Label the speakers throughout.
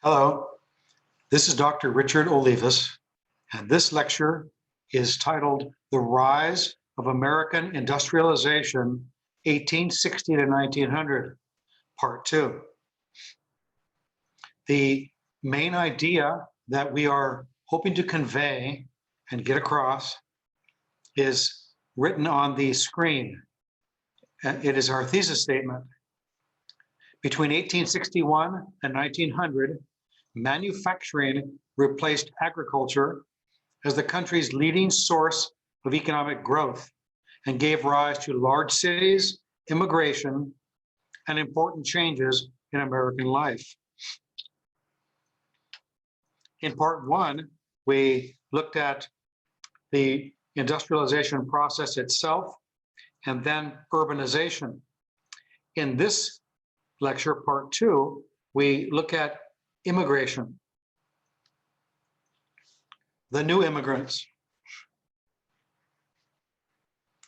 Speaker 1: Hello, this is Dr. Richard Olivas, and this lecture is titled The Rise of American Industrialization, 1860 to 1900, Part 2. The main idea that we are hoping to convey and get across is written on the screen. It is our thesis statement. Between 1861 and 1900, manufacturing replaced agriculture as the country's leading source of economic growth and gave rise to large cities, immigration, and important changes in American life. In part one, we looked at the industrialization process itself and then urbanization. In this lecture, part two, we look at immigration. The new immigrants,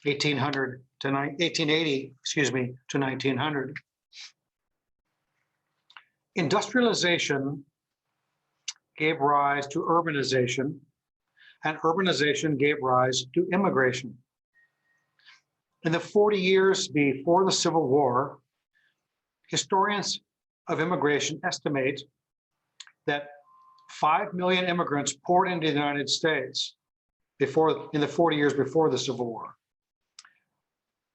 Speaker 1: 1880, to 1900. Industrialization gave rise to urbanization, and urbanization gave rise to immigration. In the 40 years before the Civil War, historians of immigration estimate that 5 million immigrants poured into the United States in the 40 years before the Civil War.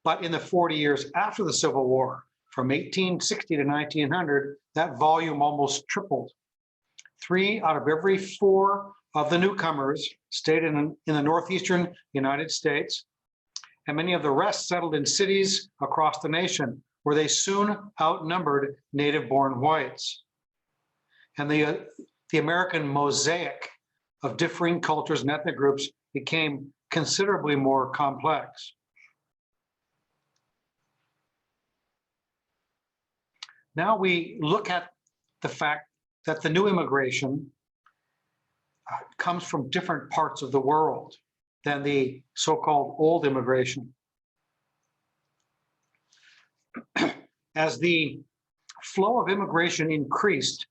Speaker 1: But in the 40 years after the Civil War, from 1860 to 1900, that volume almost tripled. 3 out of every 4 of the newcomers stayed in the northeastern United States, and many of the rest settled in cities across the nation, where they soon outnumbered native-born whites. And the American mosaic of differing cultures and ethnic groups became considerably more complex. Now we look at the fact that the new immigration comes from different parts of the world than the so-called old immigration. As the flow of immigration increased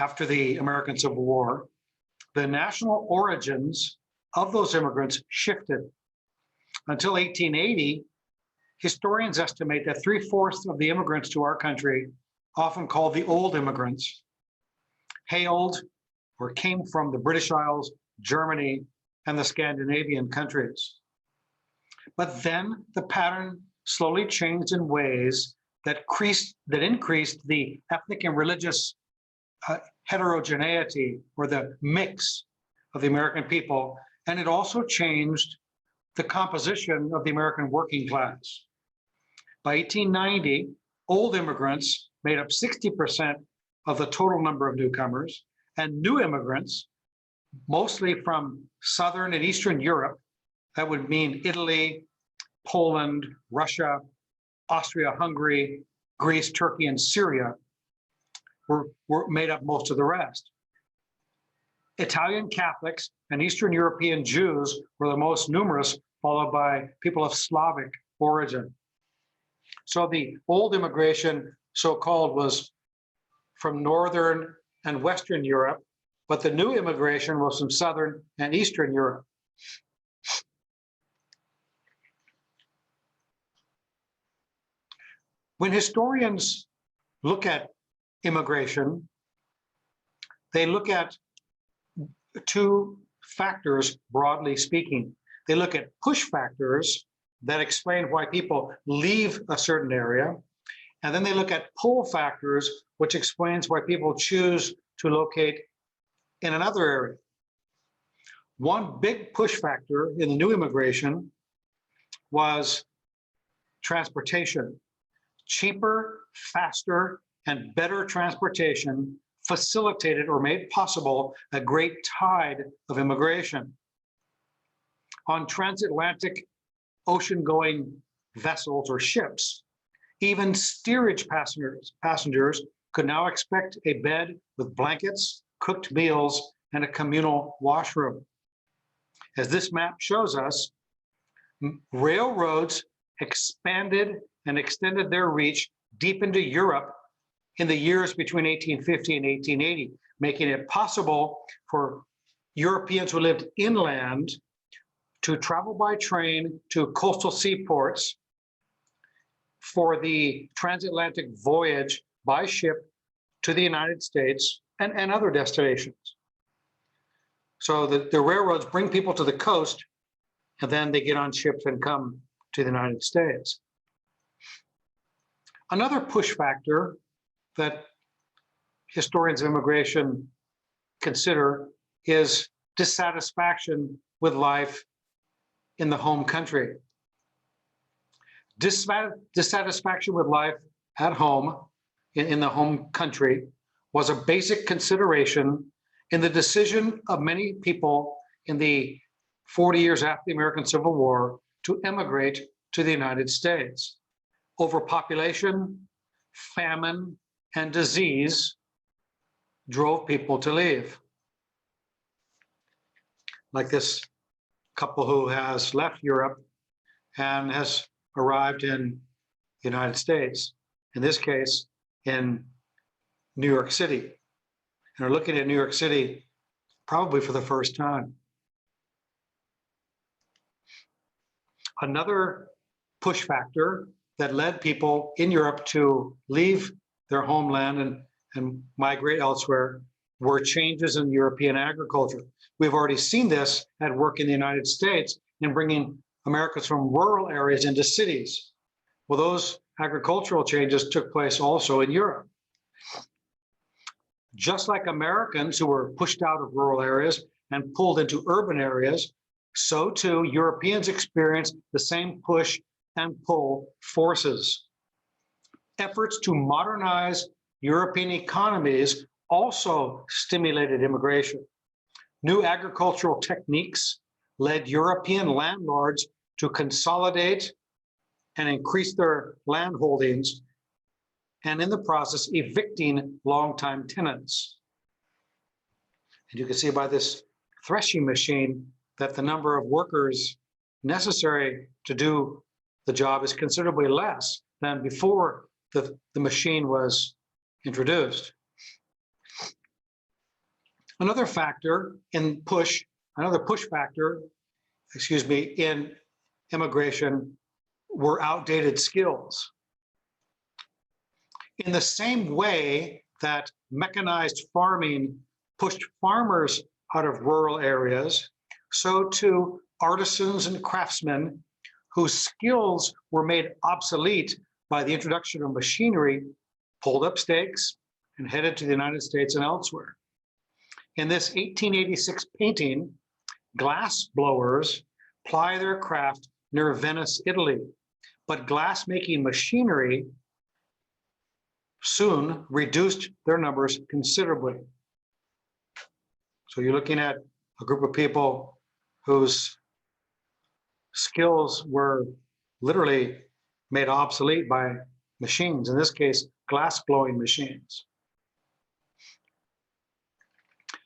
Speaker 1: after the American Civil War, the national origins of those immigrants shifted. Until 1880, historians estimate that 3/4 of the immigrants to our country, often called the old immigrants, hailed or came from the British Isles, Germany, and the Scandinavian countries. But then the pattern slowly changed in ways that increased the ethnic and religious heterogeneity, or the mix of the American people, and it also changed the composition of the American working class. By 1890, old immigrants made up 60% of the total number of newcomers, and new immigrants, mostly from Southern and Eastern Europe, that would mean Italy, Poland, Russia, Austria-Hungary, Greece, Turkey, and Syria, were made up most of the rest. Italian Catholics and Eastern European Jews were the most numerous, followed by people of Slavic origin. So the old immigration, so-called, was from Northern and Western Europe, but the new immigration was from Southern and Eastern Europe. When historians look at immigration, they look at 2 factors, broadly speaking. They look at push factors that explain why people leave a certain area, and then they look at pull factors, which explains why people choose to locate in another area. One big push factor in the new immigration was transportation. Cheaper, faster, and better transportation facilitated or made possible a great tide of immigration. On transatlantic ocean-going vessels or ships, even steerage passengers could now expect a bed with blankets, cooked meals, and a communal washroom. As this map shows us, railroads expanded and extended their reach deep into Europe in the years between 1850 and 1880, making it possible for Europeans who lived inland to travel by train to coastal seaports for the transatlantic voyage by ship to the United States and other destinations. So the railroads bring people to the coast, and then they get on ships and come to the United States. Another push factor that historians of immigration consider is dissatisfaction with life in the home country. Dissatisfaction with life at home, in the home country, was a basic consideration in the decision of many people in the 40 years after the American Civil War to emigrate to the United States. Overpopulation, famine, and disease drove people to leave. Like this couple who has left Europe and has arrived in the United States, in this case, in New York City, and are looking at New York City probably for the first time. Another push factor that led people in Europe to leave their homeland and migrate elsewhere were changes in European agriculture. We've already seen this at work in the United States in bringing Americans from rural areas into cities. Well, those agricultural changes took place also in Europe. Just like Americans who were pushed out of rural areas and pulled into urban areas, so too Europeans experienced the same push and pull forces. Efforts to modernize European economies also stimulated immigration. New agricultural techniques led European landlords to consolidate and increase their land holdings, and in the process, evicting longtime tenants. And you can see by this threshing machine that the number of workers necessary to do the job is considerably less than before the machine was introduced. Another push factor in immigration were outdated skills. In the same way that mechanized farming pushed farmers out of rural areas, so too artisans and craftsmen whose skills were made obsolete by the introduction of machinery pulled up stakes and headed to the United States and elsewhere. In this 1886 painting, glass blowers ply their craft near Venice, Italy, but glass-making machinery soon reduced their numbers considerably. So you're looking at a group of people whose skills were literally made obsolete by machines, in this case, glass blowing machines.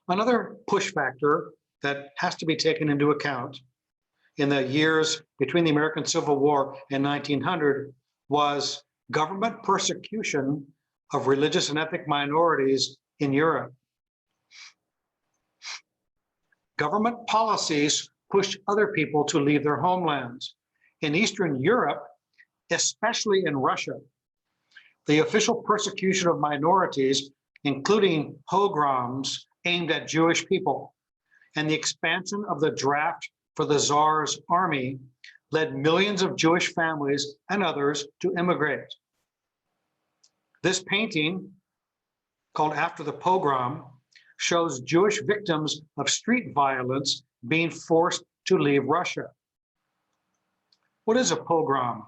Speaker 1: Another push factor that has to be taken into account in the years between the American Civil War and 1900 was government persecution of religious and ethnic minorities in Europe. Government policies pushed other people to leave their homelands. In Eastern Europe, especially in Russia, the official persecution of minorities, including pogroms aimed at Jewish people, and the expansion of the draft for the Tsar's army led millions of Jewish families and others to immigrate. This painting, called After the Pogrom, shows Jewish victims of street violence being forced to leave Russia. What is a pogrom?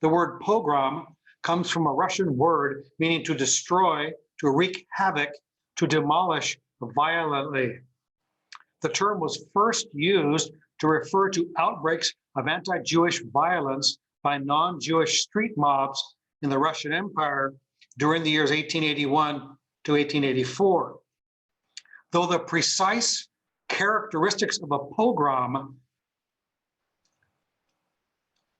Speaker 1: The word pogrom comes from a Russian word meaning to destroy, to wreak havoc, to demolish violently. The term was first used to refer to outbreaks of anti-Jewish violence by non-Jewish street mobs in the Russian Empire during the years 1881 to 1884. Though the precise characteristics of a pogrom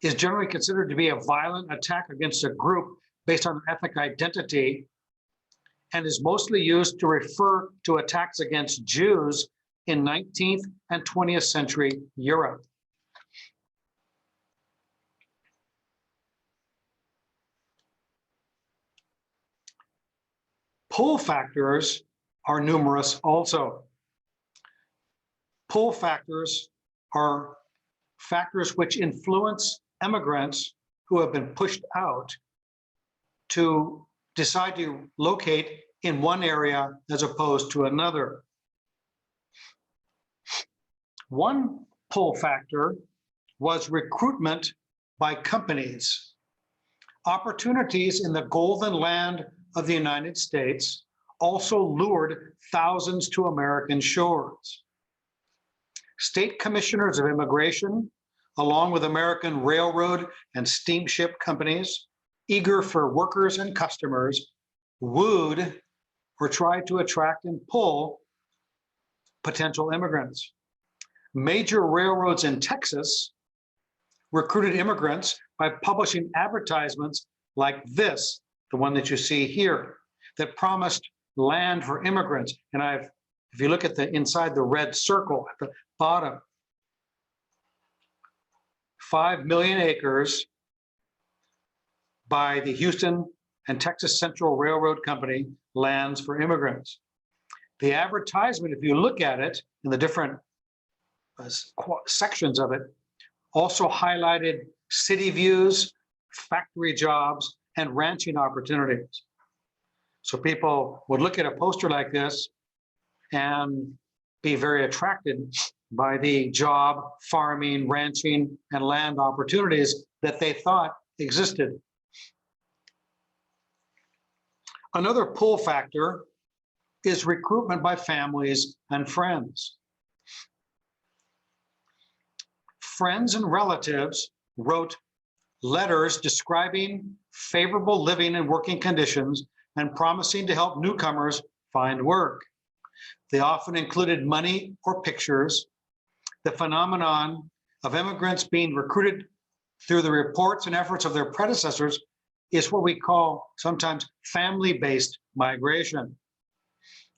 Speaker 1: is generally considered to be a violent attack against a group based on ethnic identity and is mostly used to refer to attacks against Jews in 19th and 20th century Europe. Pull factors are numerous also. Pull factors are factors which influence immigrants who have been pushed out to decide to locate in one area as opposed to another. One pull factor was recruitment by companies. Opportunities in the golden land of the United States also lured thousands to American shores. State commissioners of immigration, along with American railroad and steamship companies, eager for workers and customers, wooed or tried to attract and pull potential immigrants. Major railroads in Texas recruited immigrants by publishing advertisements like this, the one that you see here, that promised land for immigrants. And if you look at the inside the red circle at the bottom, 5 million acres by the Houston and Texas Central Railroad Company, lands for immigrants. The advertisement, if you look at it in the different sections of it, also highlighted city views, factory jobs, and ranching opportunities. So people would look at a poster like this and be very attracted by the job, farming, ranching, and land opportunities that they thought existed. Another pull factor is recruitment by families and friends. Friends and relatives wrote letters describing favorable living and working conditions and promising to help newcomers find work. They often included money or pictures. The phenomenon of immigrants being recruited through the reports and efforts of their predecessors is what we call sometimes family-based migration.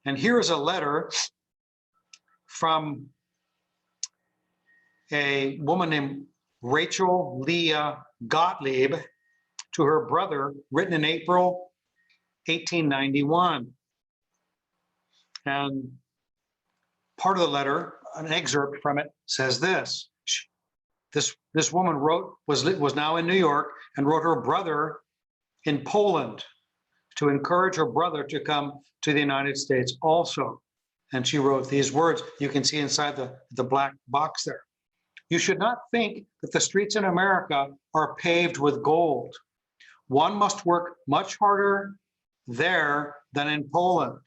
Speaker 1: And here is a letter from a woman named Rachel Leah Gottlieb to her brother, written in April 1891. And part of the letter, an excerpt from it, says this. This woman was now in New York and wrote her brother in Poland to encourage her brother to come to the United States also. And she wrote these words. You can see inside the black box there. You should not think that the streets in America are paved with gold. One must work much harder there than in Poland.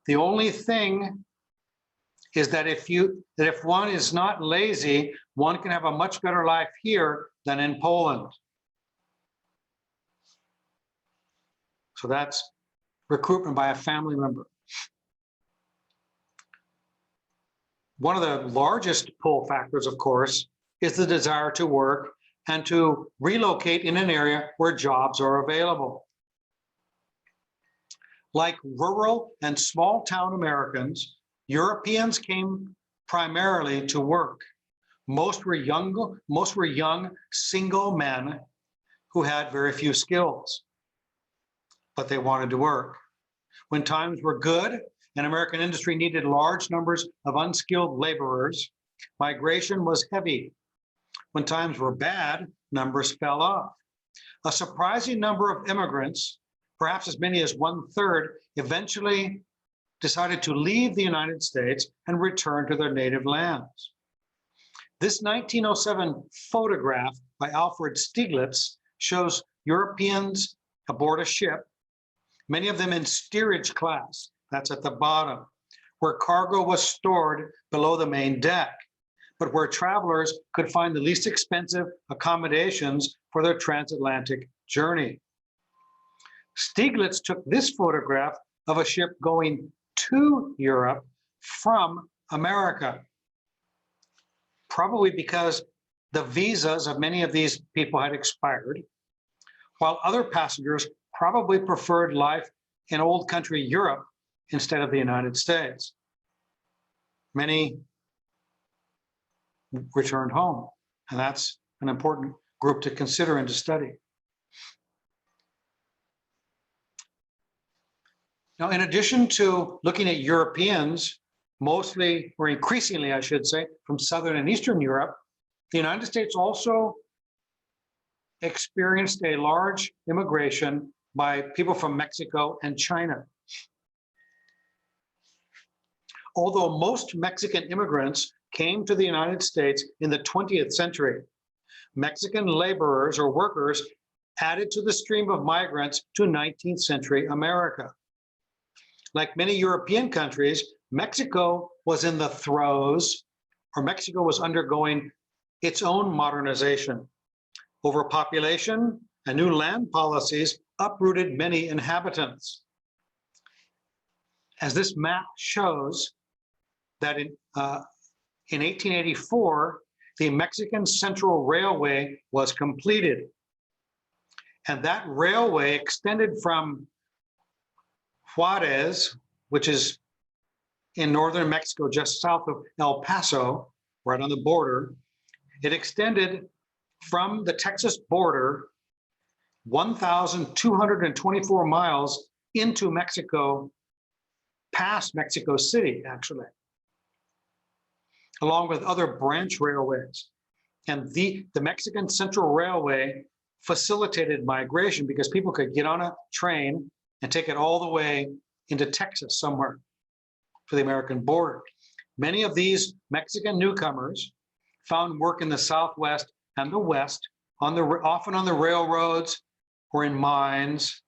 Speaker 1: The only thing is that if one is not lazy, one can have a much better life here than in Poland. So that's recruitment by a family member. One of the largest pull factors, of course, is the desire to work and to relocate in an area where jobs are available. Like rural and small town Americans, Europeans came primarily to work. Most were young, single men who had very few skills, but they wanted to work. When times were good and American industry needed large numbers of unskilled laborers, migration was heavy. When times were bad, numbers fell off. A surprising number of immigrants, perhaps as many as 1/3, eventually decided to leave the United States and return to their native lands. This 1907 photograph by Alfred Stieglitz shows Europeans aboard a ship, many of them in steerage class, that's at the bottom, where cargo was stored below the main deck, but where travelers could find the least expensive accommodations for their transatlantic journey. Stieglitz took this photograph of a ship going to Europe from America, probably because the visas of many of these people had expired, while other passengers probably preferred life in old country Europe instead of the United States. Many returned home, and that's an important group to consider and to study. Now, in addition to looking at Europeans, mostly or increasingly, I should say, from Southern and Eastern Europe, the United States also experienced a large immigration by people from Mexico and China. Although most Mexican immigrants came to the United States in the 20th century, Mexican laborers or workers added to the stream of migrants to 19th century America. Like many European countries, Mexico was in the throes, or Mexico was undergoing its own modernization. Overpopulation and new land policies uprooted many inhabitants. As this map shows, that in 1884, the Mexican Central Railway was completed. And that railway extended from Juarez, which is in northern Mexico, just south of El Paso, right on the border. It extended from the Texas border 1,224 miles into Mexico, past Mexico City, actually, along with other branch railways. And the Mexican Central Railway facilitated migration because people could get on a train and take it all the way into Texas somewhere for the American border. Many of these Mexican newcomers found work in the Southwest and the West, often on the railroads or in mines,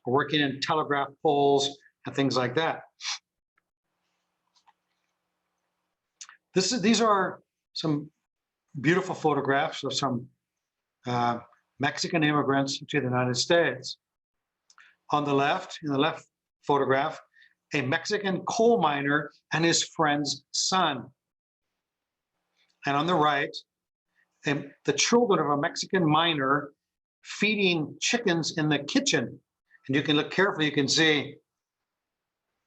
Speaker 1: or working in telegraph poles and things like that. These are some beautiful photographs of some Mexican immigrants to the United States. On the left, in the left photograph, a Mexican coal miner and his friend's son. And on the right, the children of a Mexican miner feeding chickens in the kitchen. And you can look carefully, you can see,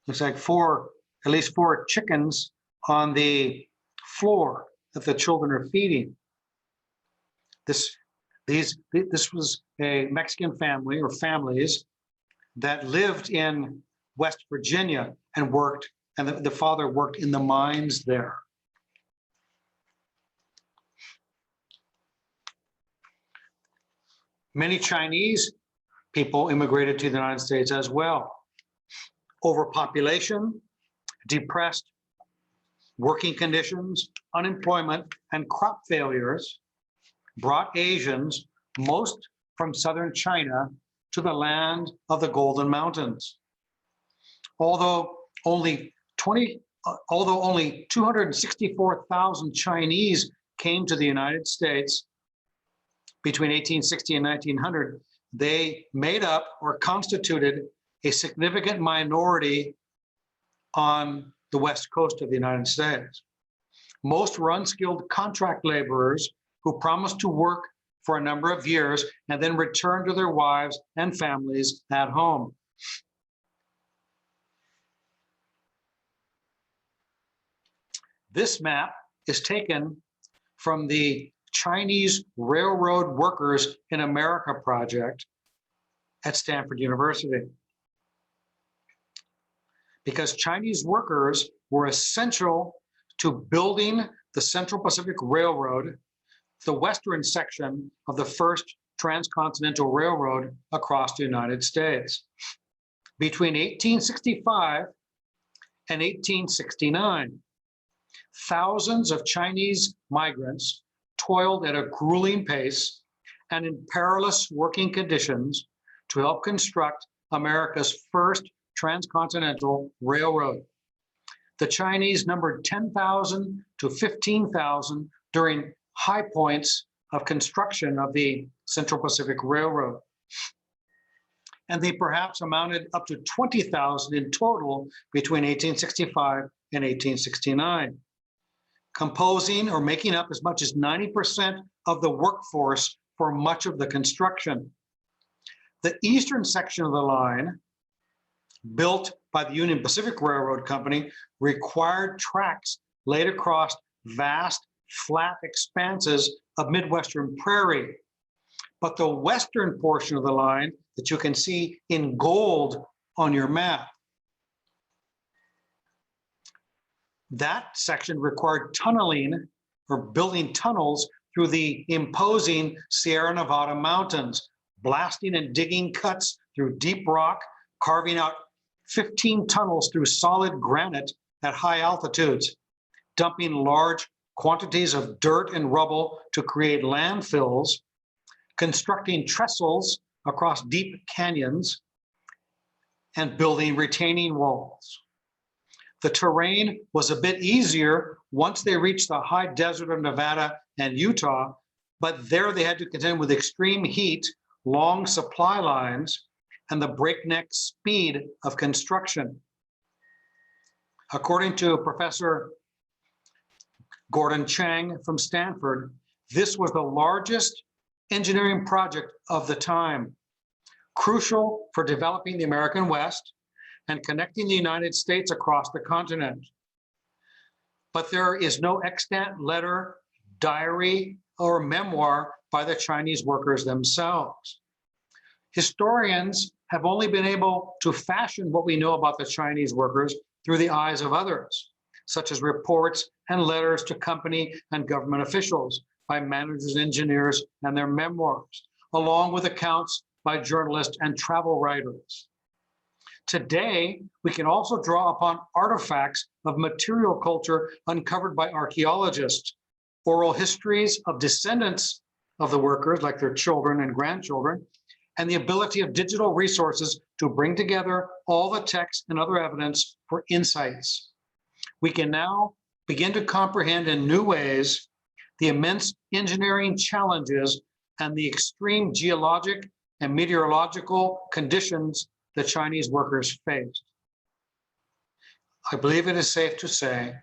Speaker 1: looks like at least four chickens on the floor that the children are feeding. This was a Mexican family or families that lived in West Virginia and worked, and the father worked in the mines there. Many Chinese people immigrated to the United States as well. Overpopulation, depressed working conditions, unemployment, and crop failures brought Asians, most from southern China, to the land of the Golden Mountains. Although only 264,000 Chinese came to the United States between 1860 and 1900, they made up or constituted a significant minority on the west coast of the United States. Most were unskilled contract laborers who promised to work for a number of years and then return to their wives and families at home. This map is taken from the Chinese Railroad Workers in America project at Stanford University. Because Chinese workers were essential to building the Central Pacific Railroad, the western section of the first transcontinental railroad across the United States. Between 1865 and 1869, thousands of Chinese migrants toiled at a grueling pace and in perilous working conditions to help construct America's first transcontinental railroad. The Chinese numbered 10,000 to 15,000 during high points of construction of the Central Pacific Railroad. And they perhaps amounted up to 20,000 in total between 1865 and 1869, composing or making up as much as 90% of the workforce for much of the construction. The eastern section of the line, built by the Union Pacific Railroad Company, required tracks laid across vast, flat expanses of Midwestern prairie. But the western portion of the line that you can see in gold on your map, that section required tunneling or building tunnels through the imposing Sierra Nevada mountains, blasting and digging cuts through deep rock, carving out 15 tunnels through solid granite at high altitudes, dumping large quantities of dirt and rubble to create landfills, constructing trestles across deep canyons, and building retaining walls. The terrain was a bit easier once they reached the high desert of Nevada and Utah, but there they had to contend with extreme heat, long supply lines, and the breakneck speed of construction. According to Professor Gordon Chang from Stanford, this was the largest engineering project of the time, crucial for developing the American West and connecting the United States across the continent. But there is no extant letter, diary, or memoir by the Chinese workers themselves. Historians have only been able to fashion what we know about the Chinese workers through the eyes of others, such as reports and letters to company and government officials by managers, engineers, and their memoirs, along with accounts by journalists and travel writers. Today, we can also draw upon artifacts of material culture uncovered by archaeologists, oral histories of descendants of the workers, like their children and grandchildren, and the ability of digital resources to bring together all the text and other evidence for insights. We can now begin to comprehend in new ways the immense engineering challenges and the extreme geologic and meteorological conditions the Chinese workers faced. I believe it is safe to say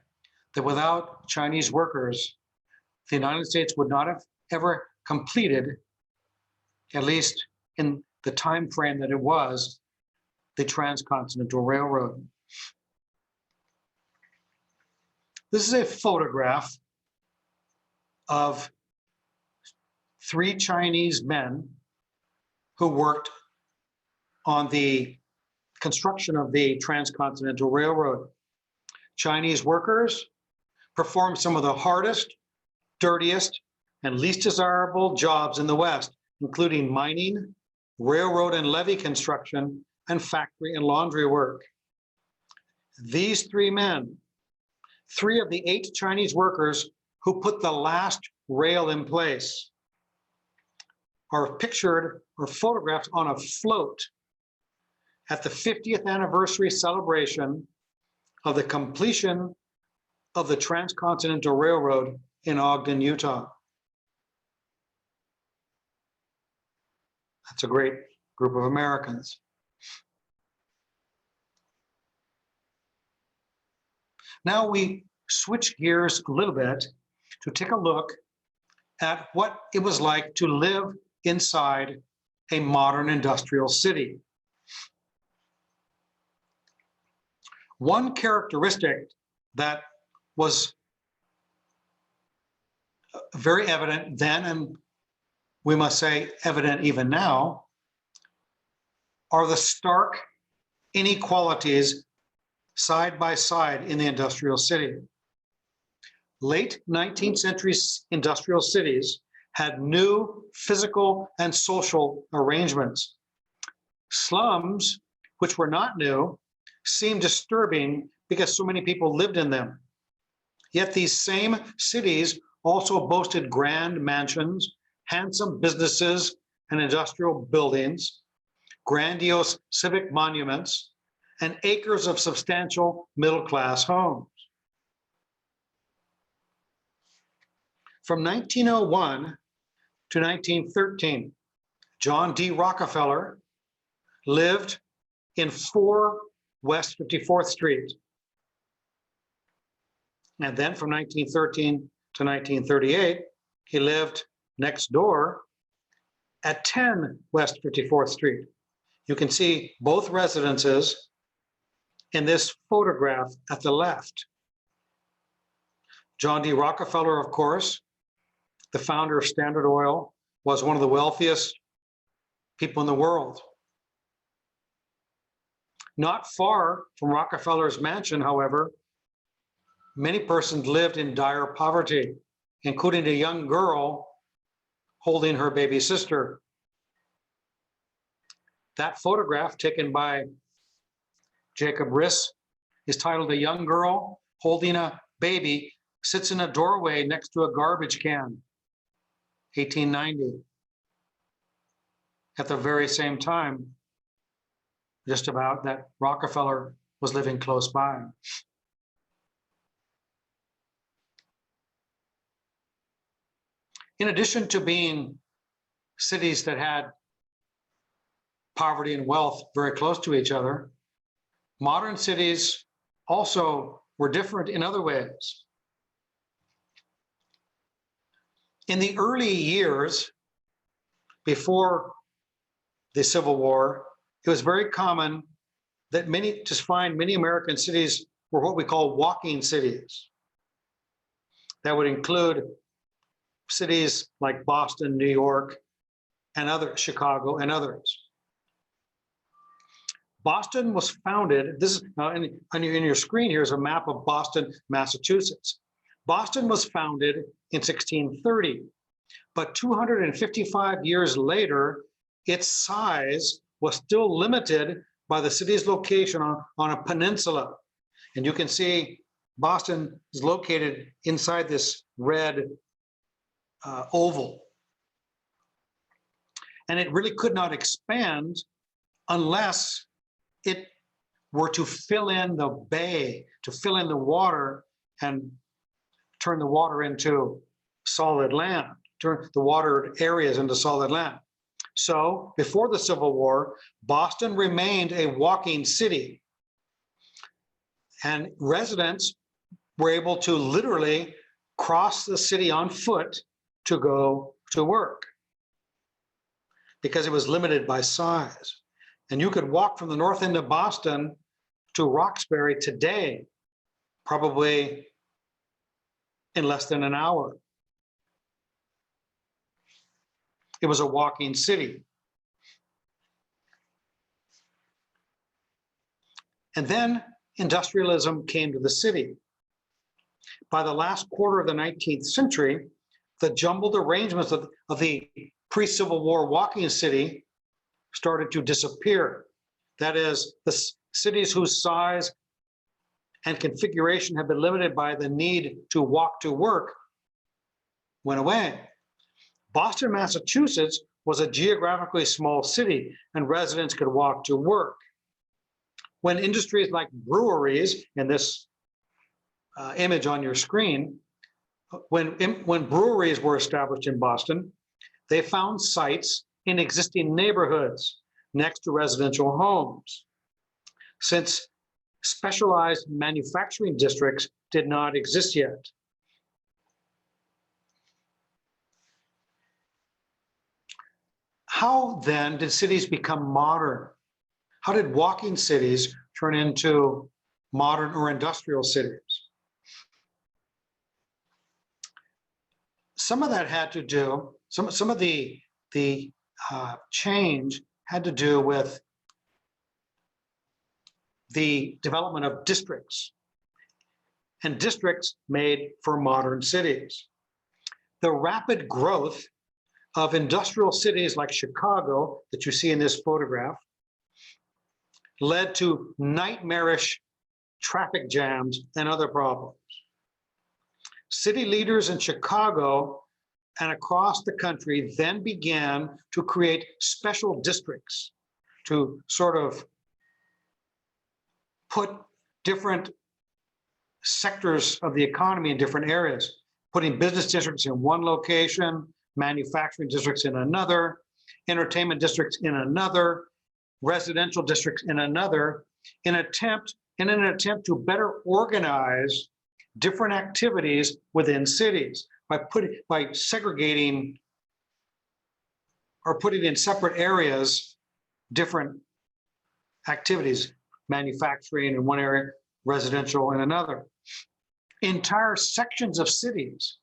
Speaker 1: that without Chinese workers, the United States would not have ever completed, at least in the time frame that it was, the Transcontinental Railroad. This is a photograph of 3 Chinese men who worked on the construction of the Transcontinental Railroad. Chinese workers performed some of the hardest, dirtiest, and least desirable jobs in the West, including mining, railroad and levee construction, and factory and laundry work. These 3 men, 3 of the 8 Chinese workers who put the last rail in place, are pictured or photographed on a float at the 50th anniversary celebration of the completion of the Transcontinental Railroad in Ogden, Utah. That's a great group of Americans. Now we switch gears a little bit to take a look at what it was like to live inside a modern industrial city. One characteristic that was very evident then, and we must say evident even now, are the stark inequalities side by side in the industrial city. Late 19th century industrial cities had new physical and social arrangements. Slums, which were not new, seemed disturbing because so many people lived in them. Yet these same cities also boasted grand mansions, handsome businesses and industrial buildings, grandiose civic monuments, and acres of substantial middle-class homes. From 1901 to 1913, John D. Rockefeller lived in 4 West 54th Street. And then from 1913 to 1938, he lived next door at 10 West 54th Street. You can see both residences in this photograph at the left. John D. Rockefeller, of course, the founder of Standard Oil, was one of the wealthiest people in the world. Not far from Rockefeller's mansion, however, many persons lived in dire poverty, including a young girl holding her baby sister. That photograph, taken by Jacob Riss, is titled "A Young Girl Holding a Baby Sits in a Doorway Next to a Garbage Can," 1890. At the very same time, just about, that Rockefeller was living close by. In addition to being cities that had poverty and wealth very close to each other, modern cities also were different in other ways. In the early years before the Civil War, it was very common that many American cities were what we call walking cities. That would include cities like Boston, New York, and others, Chicago, and others. Boston was founded, this is in your screen here is a map of Boston, Massachusetts. Boston was founded in 1630, but 255 years later, its size was still limited by the city's location on a peninsula. And you can see Boston is located inside this red oval. And it really could not expand unless it were to fill in the bay, to fill in the water and turn the water into solid land, turn the water areas into solid land. So before the Civil War, Boston remained a walking city, and residents were able to literally cross the city on foot to go to work because it was limited by size. And you could walk from the north end of Boston to Roxbury today, probably in less than an hour. It was a walking city. And then industrialism came to the city. By the last quarter of the 19th century, the jumbled arrangements of the pre-Civil War walking city started to disappear. That is, the cities whose size and configuration had been limited by the need to walk to work went away. Boston, Massachusetts was a geographically small city, and residents could walk to work. When industries like breweries, in this image on your screen, when breweries were established in Boston, they found sites in existing neighborhoods next to residential homes. Since specialized manufacturing districts did not exist yet. How then did cities become modern? How did walking cities turn into modern or industrial cities? Some of that had to do, some of the change had to do with the development of districts, and districts made for modern cities. The rapid growth of industrial cities like Chicago, that you see in this photograph, led to nightmarish traffic jams and other problems. City leaders in Chicago and across the country then began to create special districts to sort of put different sectors of the economy in different areas, putting business districts in one location, manufacturing districts in another, entertainment districts in another, residential districts in another, in an attempt to better organize different activities within cities by segregating are putting in separate areas different activities, manufacturing in one area, residential in another. Entire sections of cities,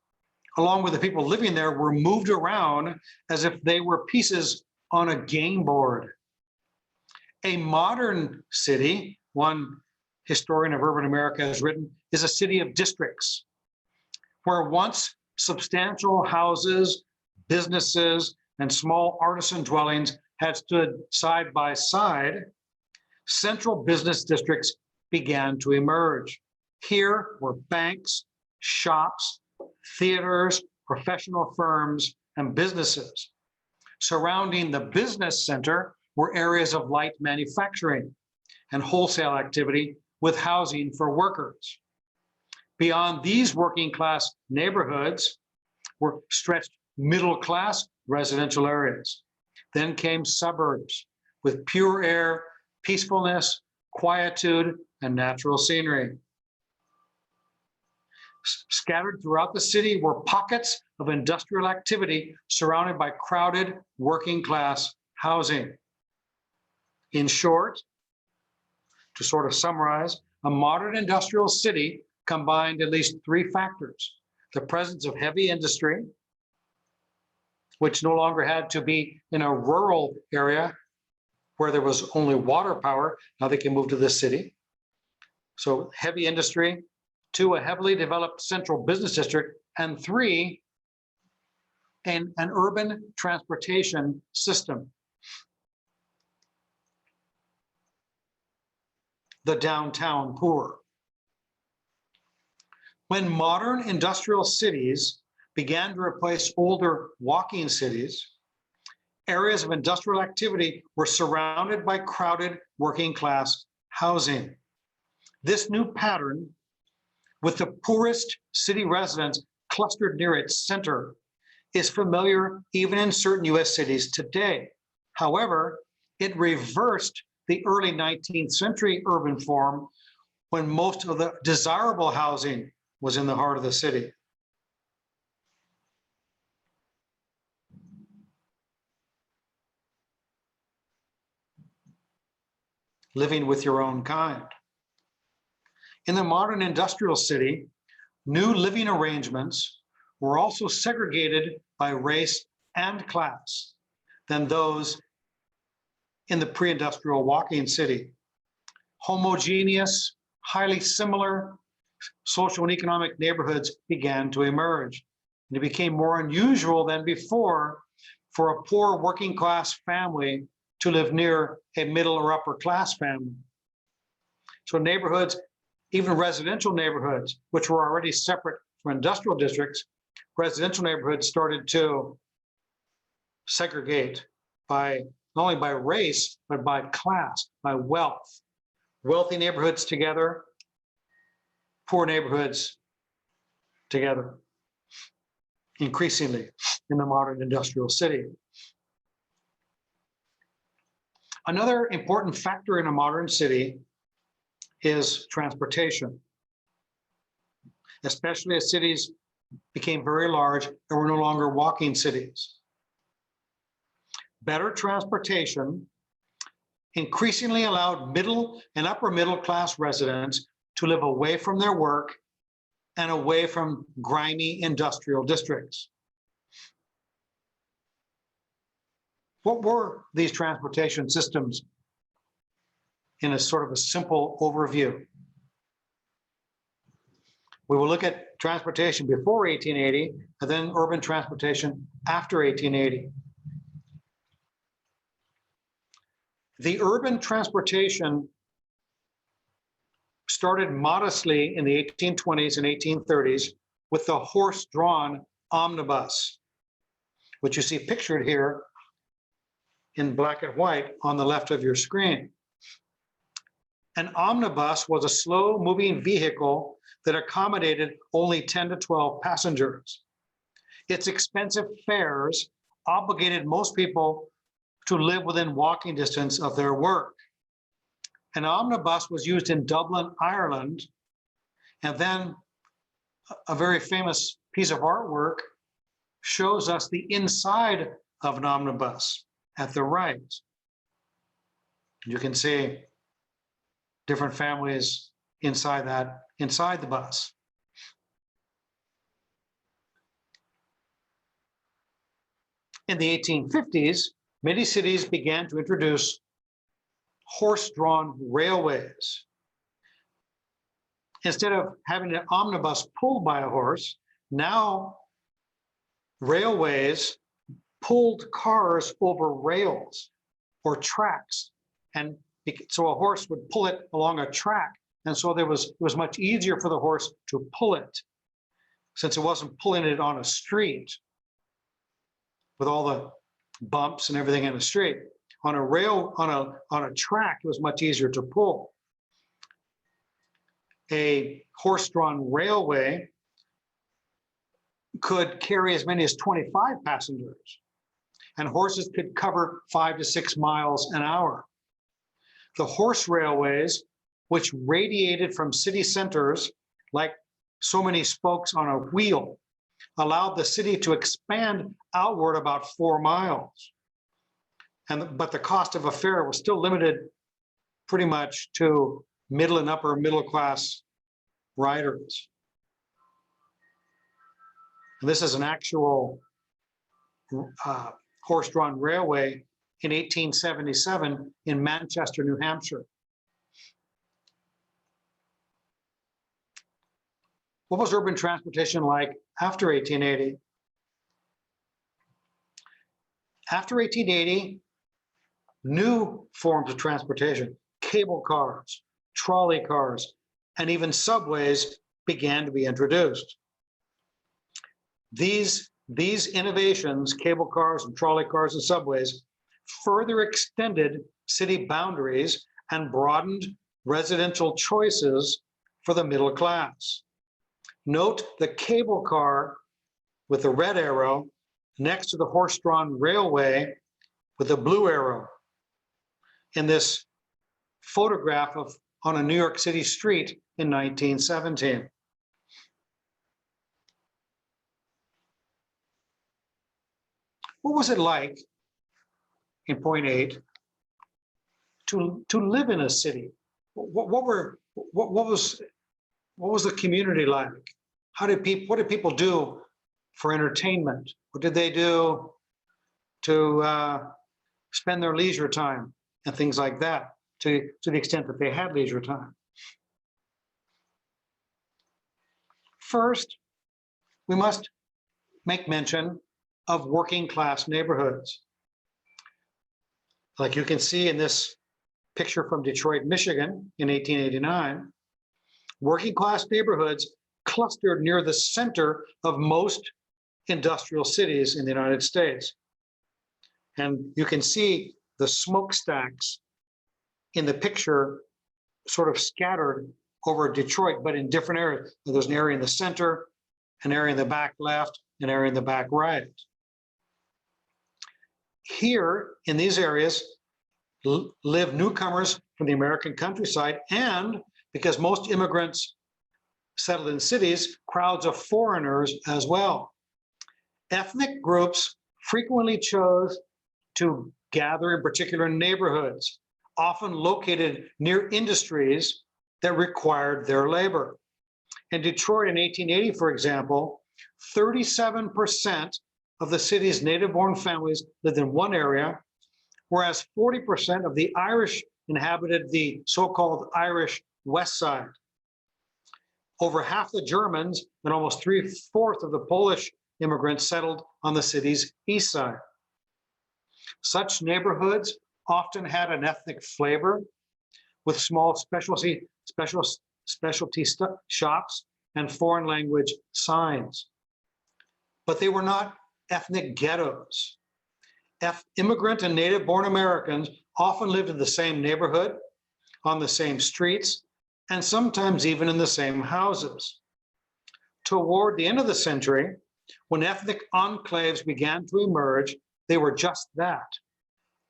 Speaker 1: along with the people living there, were moved around as if they were pieces on a game board. A modern city, one historian of urban America has written, is a city of districts, where once substantial houses, businesses, and small artisan dwellings had stood side by side, central business districts began to emerge. Here were banks, shops, theaters, professional firms, and businesses. Surrounding the business center were areas of light manufacturing and wholesale activity with housing for workers. Beyond these working class neighborhoods were stretched middle class residential areas. Then came suburbs with pure air, peacefulness, quietude, and natural scenery. Scattered throughout the city were pockets of industrial activity surrounded by crowded working class housing. In short, to sort of summarize, a modern industrial city combined at least three factors: the presence of heavy industry, which no longer had to be in a rural area where there was only water power. Now they can move to this city. So heavy industry. 2, a heavily developed central business district. And 3, an urban transportation system. The downtown poor. When modern industrial cities began to replace older walking cities, areas of industrial activity were surrounded by crowded working class housing. This new pattern, with the poorest city residents clustered near its center, is familiar even in certain US cities today. However, it reversed the early 19th century urban form when most of the desirable housing was in the heart of the city. Living with your own kind. In the modern industrial city, new living arrangements were also segregated by race and class than those in the pre-industrial walking city. Homogeneous, highly similar social and economic neighborhoods began to emerge. And it became more unusual than before for a poor working class family to live near a middle or upper class family. So neighborhoods, even residential neighborhoods, which were already separate from industrial districts, residential neighborhoods started to segregate by not only by race, but by class, by wealth. Wealthy neighborhoods together, poor neighborhoods together, increasingly in the modern industrial city. Another important factor in a modern city is transportation, especially as cities became very large and were no longer walking cities. Better transportation increasingly allowed middle and upper middle class residents to live away from their work and away from grimy industrial districts. What were these transportation systems in a sort of a simple overview? We will look at transportation before 1880 and then urban transportation after 1880. The urban transportation started modestly in the 1820s and 1830s with the horse-drawn omnibus, which you see pictured here in black and white on the left of your screen. An omnibus was a slow-moving vehicle that accommodated only 10 to 12 passengers. Its expensive fares obligated most people to live within walking distance of their work. An omnibus was used in Dublin, Ireland, and then a very famous piece of artwork shows us the inside of an omnibus at the right. You can see different families inside the bus. In the 1850s, many cities began to introduce horse-drawn railways. Instead of having an omnibus pulled by a horse, now railways pulled cars over rails or tracks. And so a horse would pull it along a track. And so it was much easier for the horse to pull it, since it wasn't pulling it on a street with all the bumps and everything in the street. On a track, it was much easier to pull. A horse-drawn railway could carry as many as 25 passengers, and horses could cover 5 to 6 miles an hour. The horse railways, which radiated from city centers like so many spokes on a wheel, allowed the city to expand outward about 4 miles. But the cost of a fare was still limited pretty much to middle and upper middle class riders. And this is an actual horse-drawn railway in 1877 in Manchester, New Hampshire. What was urban transportation like after 1880? After 1880, new forms of transportation, cable cars, trolley cars, and even subways began to be introduced. These innovations, cable cars and trolley cars and subways, further extended city boundaries and broadened residential choices for the middle class. Note the cable car with the red arrow next to the horse-drawn railway with the blue arrow in this photograph on a New York City street in 1917. What was it like in point 8 to live in a city? What was the community like? What did people do for entertainment? What did they do to spend their leisure time and things like that, to the extent that they had leisure time? First, we must make mention of working class neighborhoods. Like you can see in this picture from Detroit, Michigan in 1889, working class neighborhoods clustered near the center of most industrial cities in the United States. And you can see the smokestacks in the picture sort of scattered over Detroit, but in different areas. There's an area in the center, an area in the back left, an area in the back right. Here in these areas live newcomers from the American countryside, and because most immigrants settled in cities, crowds of foreigners as well. Ethnic groups frequently chose to gather in particular neighborhoods, often located near industries that required their labor. In Detroit in 1880, for example, 37% of the city's native-born families lived in one area, whereas 40% of the Irish inhabited the so-called Irish West Side. Over half the Germans and almost 3/4 of the Polish immigrants settled on the city's east side. Such neighborhoods often had an ethnic flavor with small specialty shops and foreign language signs. But they were not ethnic ghettos. Immigrant and native-born Americans often lived in the same neighborhood, on the same streets, and sometimes even in the same houses. Toward the end of the century, when ethnic enclaves began to emerge, they were just that,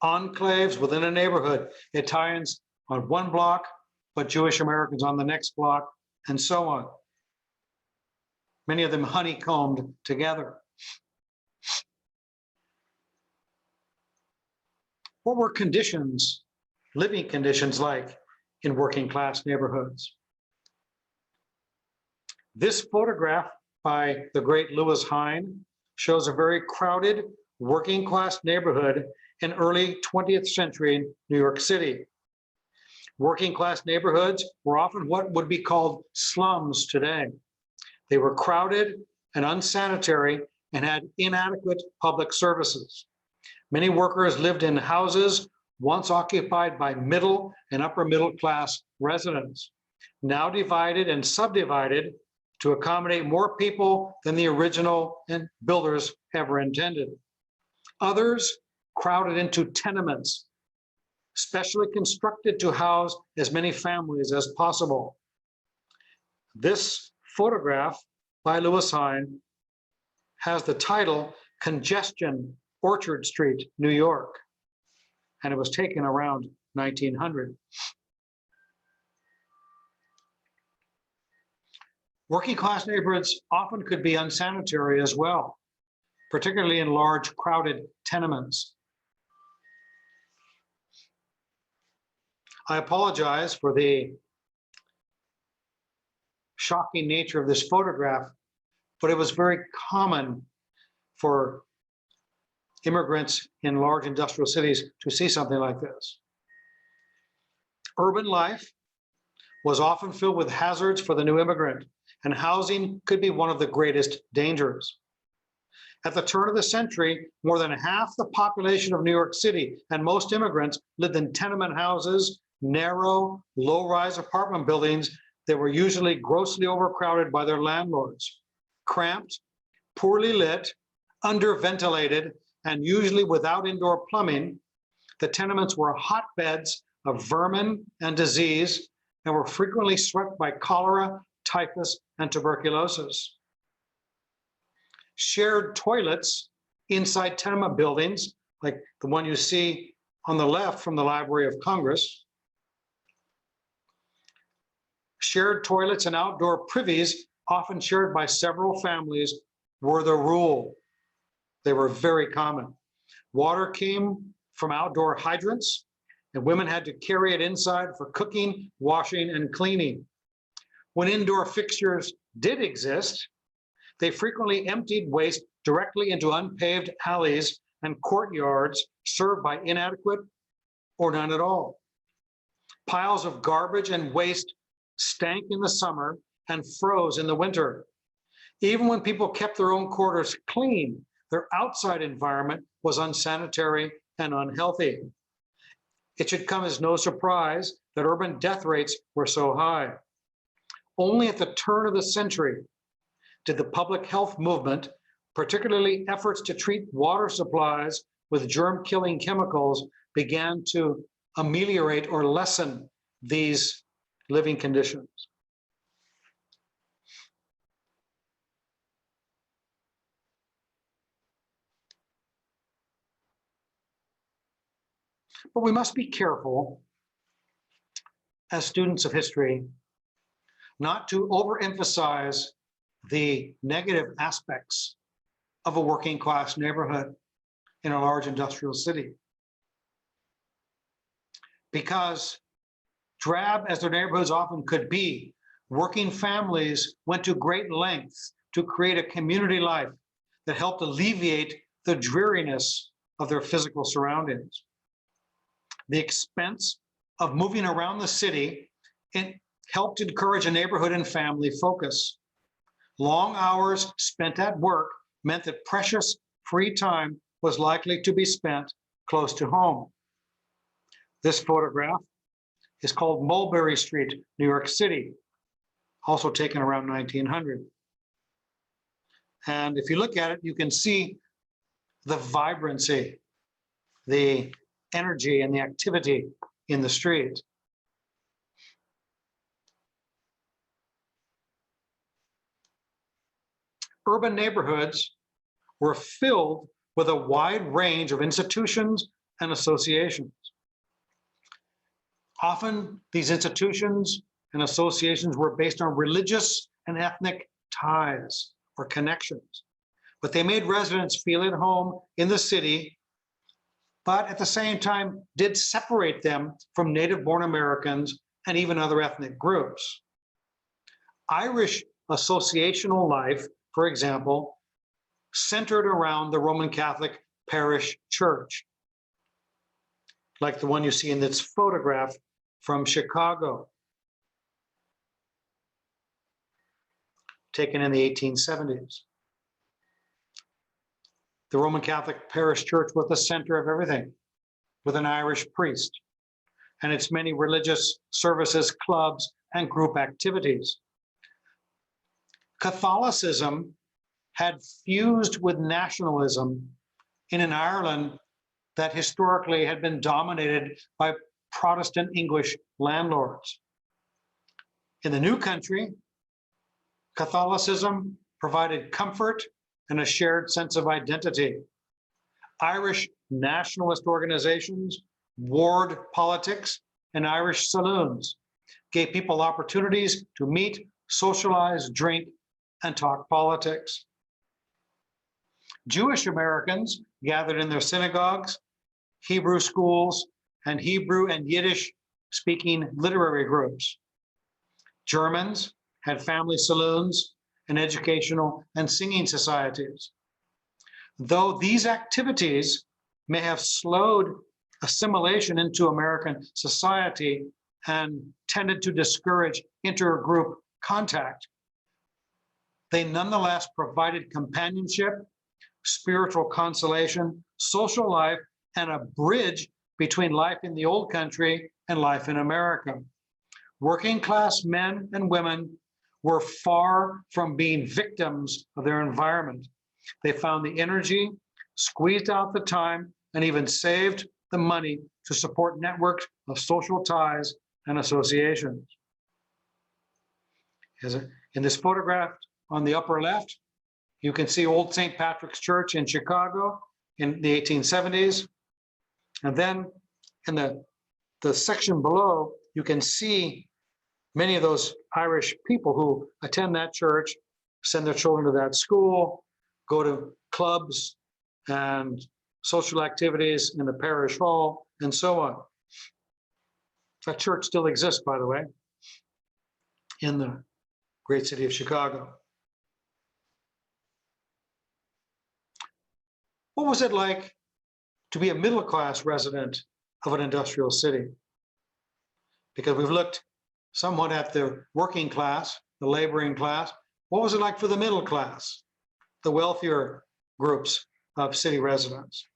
Speaker 1: enclaves within a neighborhood, Italians on one block, but Jewish Americans on the next block, and so on. Many of them honeycombed together. What were conditions, living conditions like in working class neighborhoods? This photograph by the great Lewis Hine shows a very crowded working class neighborhood in early 20th century New York City. Working class neighborhoods were often what would be called slums today. They were crowded and unsanitary and had inadequate public services. Many workers lived in houses once occupied by middle and upper middle class residents, now divided and subdivided to accommodate more people than the original builders ever intended. Others crowded into tenements, specially constructed to house as many families as possible. This photograph by Lewis Hine has the title Congestion, Orchard Street, New York, and it was taken around 1900. Working class neighborhoods often could be unsanitary as well, particularly in large crowded tenements. I apologize for the shocking nature of this photograph, but it was very common for immigrants in large industrial cities to see something like this. Urban life was often filled with hazards for the new immigrant, and housing could be one of the greatest dangers. At the turn of the century, more than half the population of New York City and most immigrants lived in tenement houses, narrow, low-rise apartment buildings that were usually grossly overcrowded by their landlords. Cramped, poorly lit, underventilated, and usually without indoor plumbing, the tenements were hotbeds of vermin and disease and were frequently swept by cholera, typhus, and tuberculosis. Shared toilets inside tenement buildings, like the one you see on the left from the Library of Congress, shared toilets and outdoor privies, often shared by several families, were the rule. They were very common. Water came from outdoor hydrants, and women had to carry it inside for cooking, washing, and cleaning. When indoor fixtures did exist, they frequently emptied waste directly into unpaved alleys and courtyards served by inadequate or none at all. Piles of garbage and waste stank in the summer and froze in the winter. Even when people kept their own quarters clean, their outside environment was unsanitary and unhealthy. It should come as no surprise that urban death rates were so high. Only at the turn of the century did the public health movement, particularly efforts to treat water supplies with germ-killing chemicals, began to ameliorate or lessen these living conditions. But we must be careful as students of history not to overemphasize the negative aspects of a working class neighborhood in a large industrial city. Because drab as their neighborhoods often could be, working families went to great lengths to create a community life that helped alleviate the dreariness of their physical surroundings. The expense of moving around the city helped encourage a neighborhood and family focus. Long hours spent at work meant that precious free time was likely to be spent close to home. This photograph is called Mulberry Street, New York City, also taken around 1900. And if you look at it, you can see the vibrancy, the energy and the activity in the street. Urban neighborhoods were filled with a wide range of institutions and associations. Often these institutions and associations were based on religious and ethnic ties or connections, but they made residents feel at home in the city but at the same time did separate them from native-born Americans and even other ethnic groups. Irish associational life, for example, centered around the Roman Catholic parish church, like the one you see in this photograph from Chicago, taken in the 1870s. The Roman Catholic parish church was the center of everything, with an Irish priest and its many religious services, clubs, and group activities. Catholicism had fused with nationalism in an Ireland that historically had been dominated by Protestant English landlords. In the new country, Catholicism provided comfort and a shared sense of identity. Irish nationalist organizations, ward politics, and Irish saloons gave people opportunities to meet, socialize, drink, and talk politics. Jewish Americans gathered in their synagogues, Hebrew schools, and Hebrew and Yiddish speaking literary groups. Germans had family saloons and educational and singing societies. Though these activities may have slowed assimilation into American society and tended to discourage intergroup contact, they nonetheless provided companionship, spiritual consolation, social life, and a bridge between life in the old country and life in America. Working class men and women were far from being victims of their environment. They found the energy, squeezed out the time, and even saved the money to support networks of social ties and associations. In this photograph on the upper left, you can see Old St. Patrick's Church in Chicago in the 1870s. And then in the section below, you can see many of those Irish people who attend that church, send their children to that school, go to clubs and social activities in the parish hall, and so on. That church still exists, by the way, in the great city of Chicago. What was it like to be a middle-class resident of an industrial city? Because we've looked somewhat at the working class, the laboring class. What was it like for the middle class, the wealthier groups of city residents?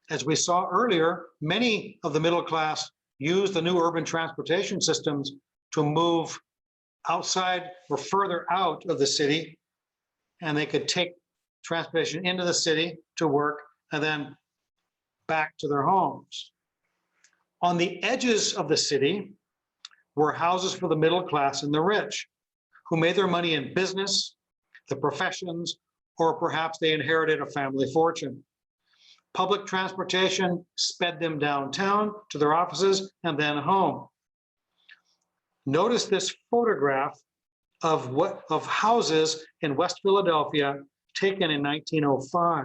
Speaker 1: As we saw earlier, many of the middle class used the new urban transportation systems to move outside or further out of the city, and they could take transportation into the city to work and then back to their homes. On the edges of the city were houses for the middle class and the rich, who made their money in business, the professions, or perhaps they inherited a family fortune. Public transportation sped them downtown to their offices and then home. Notice this photograph of houses in West Philadelphia taken in 1905.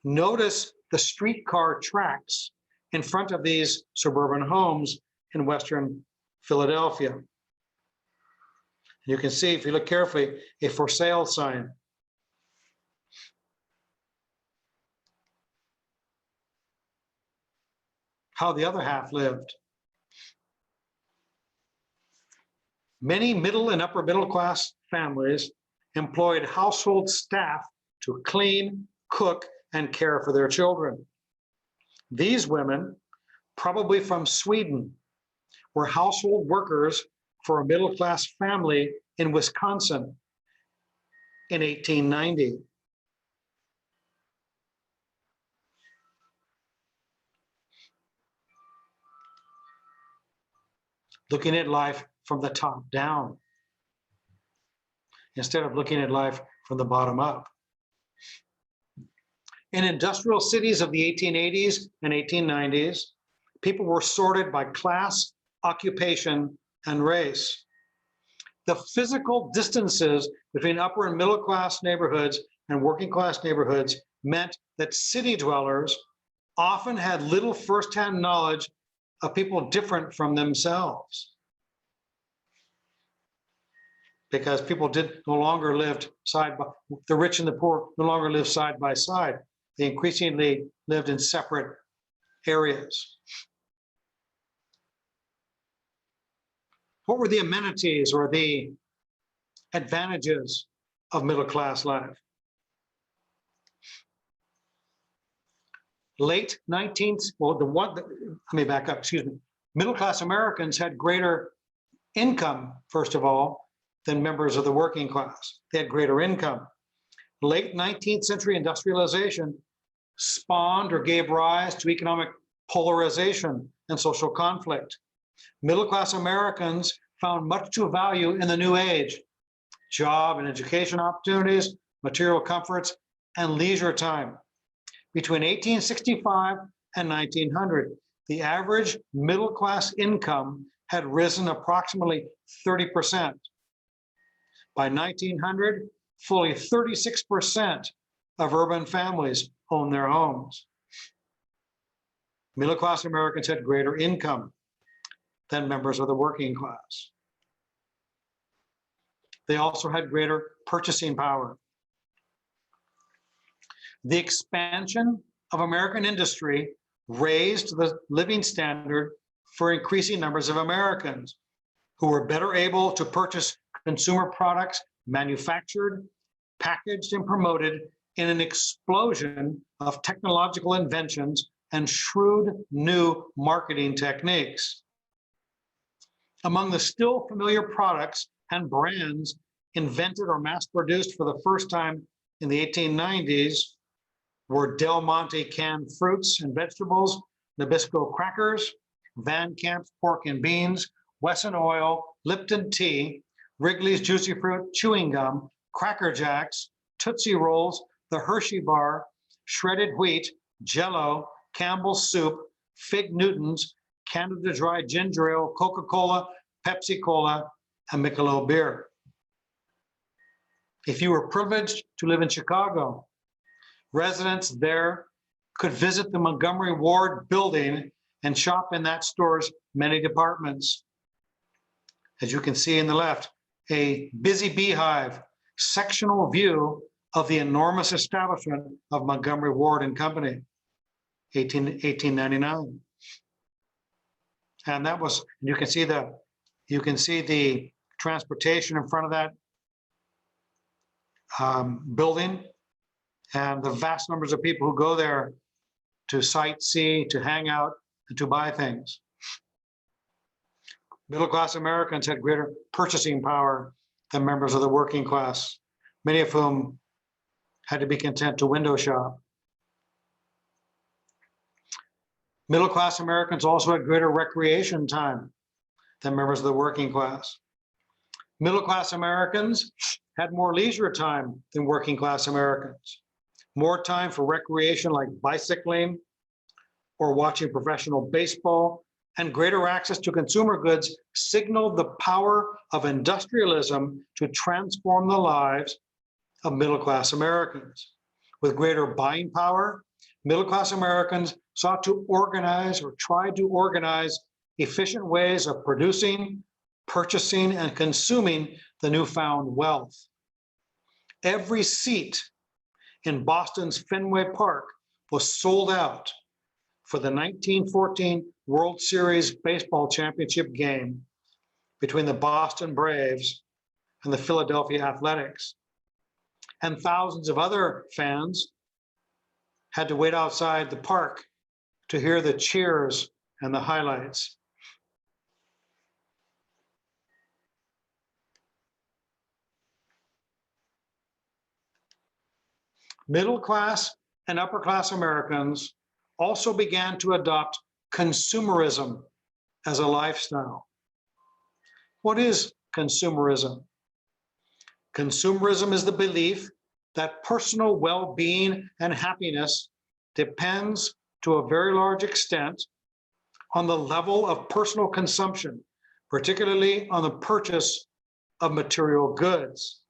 Speaker 1: Notice the streetcar tracks in front of these suburban homes in Western Philadelphia. You can see, if you look carefully, a for sale sign. How the other half lived. Many middle and upper middle class families employed household staff to clean, cook, and care for their children. These women, probably from Sweden, were household workers for a middle class family in Wisconsin in 1890. Looking at life from the top down, instead of looking at life from the bottom up. In industrial cities of the 1880s and 1890s, people were sorted by class, occupation, and race. The physical distances between upper and middle class neighborhoods and working class neighborhoods meant that city dwellers often had little firsthand knowledge of people different from themselves, because people no longer lived the rich and the poor no longer lived side by side. They increasingly lived in separate areas. What were the amenities or the advantages of middle class life? Late 19th, well, let me back up, excuse me. Middle class Americans had greater income, first of all, than members of the working class. They had greater income. Late 19th century industrialization spawned or gave rise to economic polarization and social conflict. Middle class Americans found much to value in the new age: job and education opportunities, material comforts, and leisure time. Between 1865 and 1900, the average middle class income had risen approximately 30%. By 1900, fully 36% of urban families owned their homes. Middle class Americans had greater income than members of the working class. They also had greater purchasing power. The expansion of American industry raised the living standard for increasing numbers of Americans who were better able to purchase consumer products manufactured, packaged, and promoted in an explosion of technological inventions and shrewd new marketing techniques. Among the still familiar products and brands invented or mass-produced for the first time in the 1890s were Del Monte canned fruits and vegetables, Nabisco crackers, Van Camp's pork and beans, Wesson oil, Lipton tea, Wrigley's Juicy Fruit chewing gum, Cracker Jacks, Tootsie Rolls, the Hershey bar, shredded wheat, Jell-O, Campbell's soup, Fig Newtons, Canada Dry ginger ale, Coca-Cola, Pepsi Cola, and Michelob beer. If you were privileged to live in Chicago, residents there could visit the Montgomery Ward building and shop in that store's many departments. As you can see in the left, a busy beehive sectional view of the enormous establishment of Montgomery Ward and Company, 1899. And that was, you can see the transportation in front of that building, and the vast numbers of people who go there to sightsee, to hang out, and to buy things. Middle-class Americans had greater purchasing power than members of the working class, many of whom had to be content to window shop. Middle-class Americans also had greater recreation time than members of the working class. Middle-class Americans had more leisure time than working-class Americans. More time for recreation like bicycling or watching professional baseball, and greater access to consumer goods signaled the power of industrialism to transform the lives of middle-class Americans. With greater buying power, middle-class Americans sought to organize or tried to organize efficient ways of producing, purchasing, and consuming the newfound wealth. Every seat in Boston's Fenway Park was sold out for the 1914 World Series baseball championship game between the Boston Braves and the Philadelphia Athletics. And thousands of other fans had to wait outside the park to hear the cheers and the highlights. Middle class and upper class Americans also began to adopt consumerism as a lifestyle. What is consumerism? Consumerism is the belief that personal well-being and happiness depends to a very large extent on the level of personal consumption, particularly on the purchase of material goods.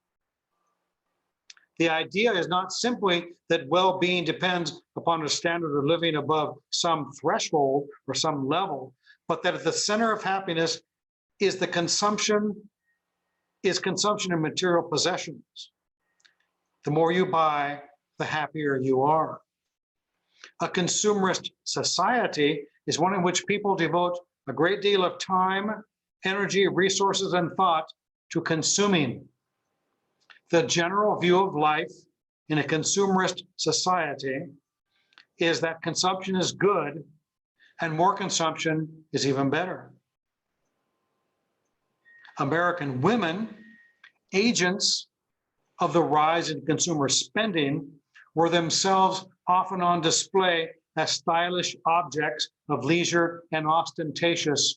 Speaker 1: The idea is not simply that well-being depends upon a standard of living above some threshold or some level, but that at the center of happiness is consumption of material possessions. The more you buy, the happier you are. A consumerist society is one in which people devote a great deal of time, energy, resources, and thought to consuming. The general view of life in a consumerist society is that consumption is good and more consumption is even better. American women, agents of the rise in consumer spending, were themselves often on display as stylish objects of leisure and ostentatious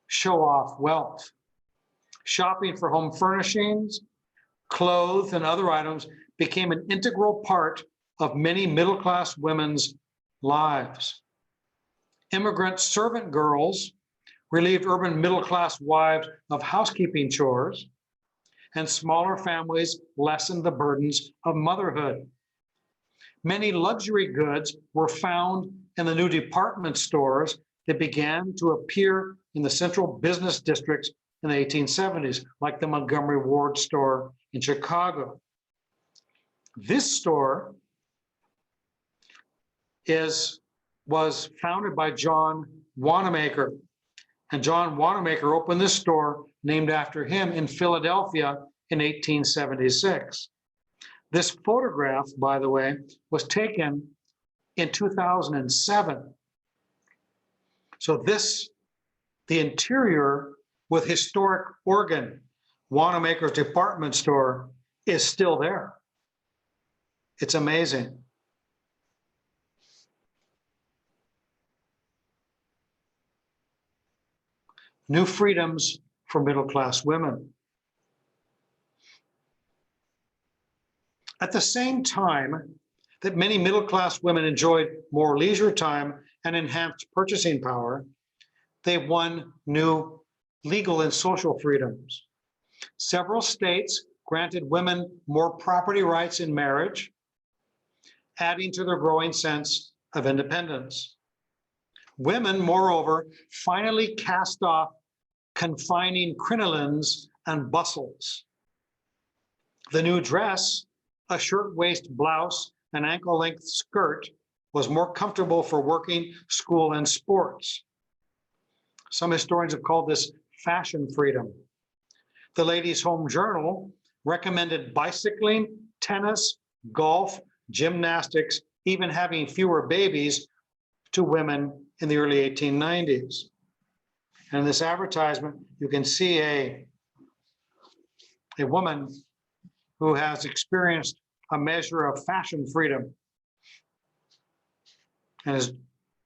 Speaker 1: show-off wealth. Shopping for home furnishings, clothes, and other items became an integral part of many middle-class women's lives. Immigrant servant girls relieved urban middle-class wives of housekeeping chores, and smaller families lessened the burdens of motherhood. Many luxury goods were found in the new department stores that began to appear in the central business districts in the 1870s, like the Montgomery Ward store in Chicago. This store was founded by John Wanamaker, and John Wanamaker opened this store named after him in Philadelphia in 1876. This photograph, by the way, was taken in 2007. So the interior with historic organ, Wanamaker's department store, is still there. It's amazing. New freedoms for middle-class women. At the same time that many middle-class women enjoyed more leisure time and enhanced purchasing power, they won new legal and social freedoms. Several states granted women more property rights in marriage, adding to their growing sense of independence. Women, moreover, finally cast off confining crinolines and bustles. The new dress, a shirtwaist blouse and ankle-length skirt, was more comfortable for working, school, and sports. Some historians have called this fashion freedom. The Ladies' Home Journal recommended bicycling, tennis, golf, gymnastics, even having fewer babies to women in the early 1890s. And in this advertisement, you can see a woman who has experienced a measure of fashion freedom and is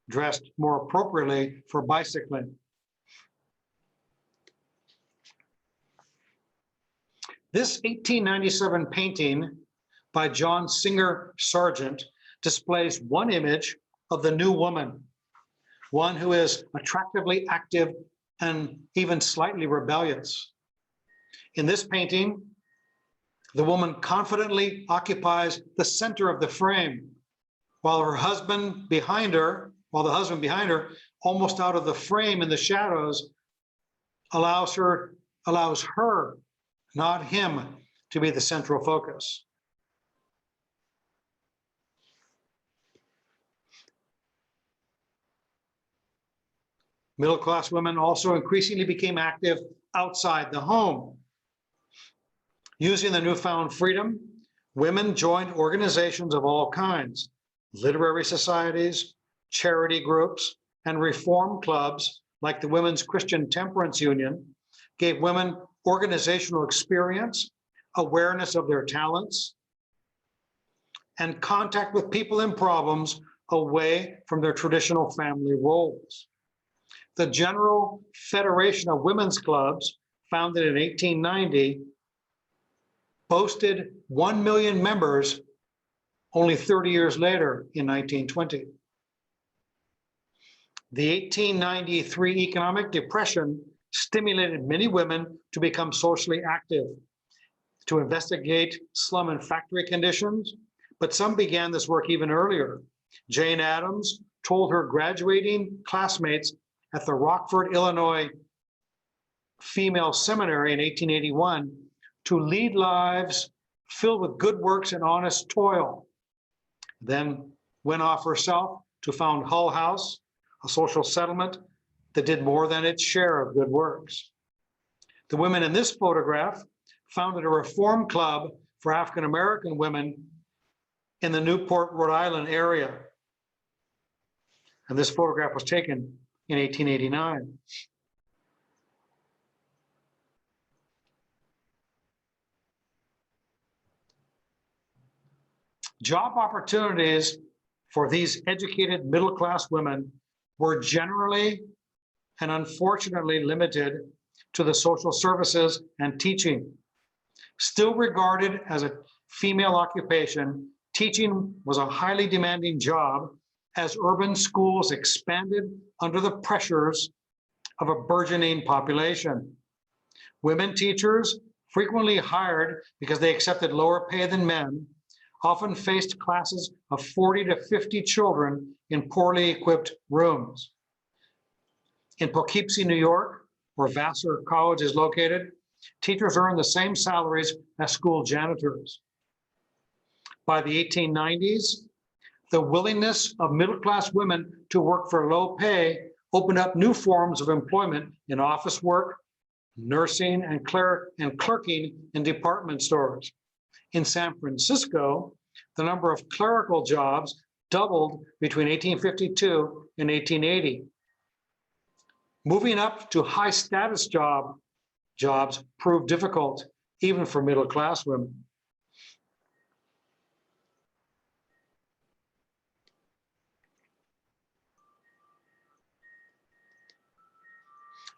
Speaker 1: dressed more appropriately for bicycling. This 1897 painting by John Singer Sargent displays one image of the new woman, one who is attractively active and even slightly rebellious. In this painting, the woman confidently occupies the center of the frame, while the husband behind her, almost out of the frame in the shadows, allows her, not him, to be the central focus. Middle-class women also increasingly became active outside the home. Using the newfound freedom, women joined organizations of all kinds: literary societies, charity groups, and reform clubs like the Women's Christian Temperance Union gave women organizational experience, awareness of their talents, and contact with people in problems away from their traditional family roles. The General Federation of Women's Clubs, founded in 1890, boasted 1 million members only 30 years later in 1920. The 1893 economic depression stimulated many women to become socially active. to investigate slum and factory conditions, but some began this work even earlier. Jane Addams told her graduating classmates at the Rockford, Illinois Female Seminary in 1881 to lead lives filled with good works and honest toil. Then went off herself to found Hull House, a social settlement that did more than its share of good works. The women in this photograph founded a reform club for African American women in the Newport, Rhode Island area. And this photograph was taken in 1889. Job opportunities for these educated middle-class women were generally and unfortunately limited to the social services and teaching. Still regarded as a female occupation, teaching was a highly demanding job as urban schools expanded under the pressures of a burgeoning population. Women teachers, frequently hired because they accepted lower pay than men, often faced classes of 40 to 50 children in poorly equipped rooms. In Poughkeepsie, New York, where Vassar College is located, teachers earn the same salaries as school janitors. By the 1890s, the willingness of middle-class women to work for low pay opened up new forms of employment in office work, nursing, and clerking in department stores. In San Francisco, the number of clerical jobs doubled between 1852 and 1880. Moving up to high status jobs proved difficult, even for middle-class women.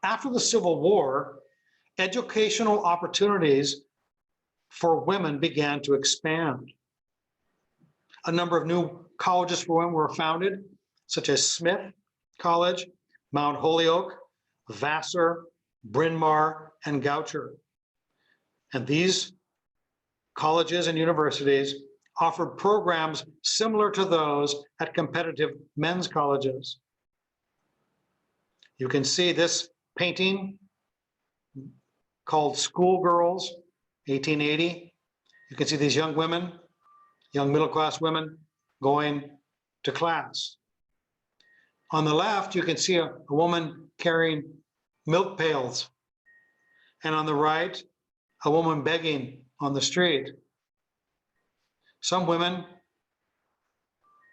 Speaker 1: After the Civil War, educational opportunities for women began to expand. A number of new colleges for women were founded, such as Smith College, Mount Holyoke, Vassar, Bryn Mawr, and Goucher. And these colleges and universities offered programs similar to those at competitive men's colleges. You can see this painting called Schoolgirls, 1880. You can see these young women, young middle-class women going to class. On the left, you can see a woman carrying milk pails. And on the right, a woman begging on the street. Some women